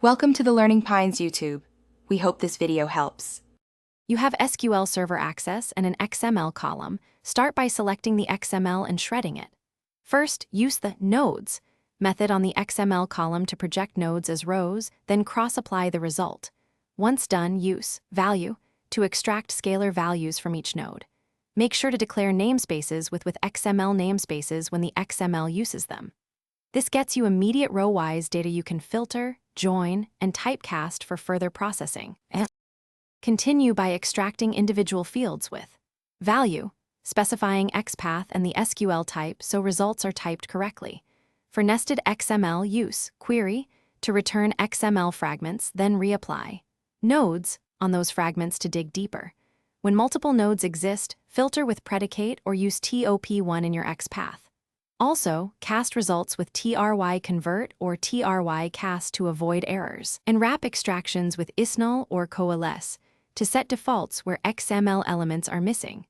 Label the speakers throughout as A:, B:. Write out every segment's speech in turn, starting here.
A: Welcome to the Learning Pines YouTube. We hope this video helps.
B: You have SQL Server access and an XML column. Start by selecting the XML and shredding it. First, use the Nodes method on the XML column to project nodes as rows, then cross-apply the result. Once done, use value to extract scalar values from each node. Make sure to declare namespaces with XML namespaces when the XML uses them. This gets you immediate row-wise data you can filter, join, and typecast for further processing. Continue by extracting individual fields with value, specifying XPath and the SQL type so results are typed correctly. For nested XML, use query to return XML fragments, then reapply nodes on those fragments to dig deeper. When multiple nodes exist, filter with predicate or use TOP1 in your XPath. Also, cast results with try-convert or try-cast to avoid errors, and wrap extractions with isnull or coalesce to set defaults where XML elements are missing.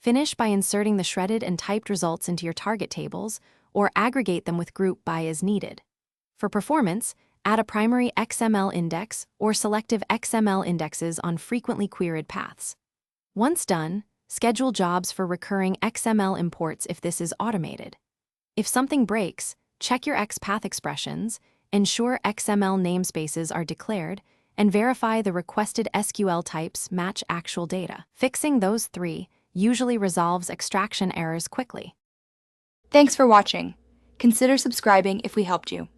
B: Finish by inserting the shredded and typed results into your target tables or aggregate them with group by as needed. For performance, add a primary XML index or selective XML indexes on frequently queried paths. Once done, schedule jobs for recurring XML imports if this is automated. If something breaks, check your XPath expressions, ensure XML namespaces are declared, and verify the requested SQL types match actual data. Fixing those three usually resolves extraction errors quickly.
A: Thanks for watching. Consider subscribing if we helped you.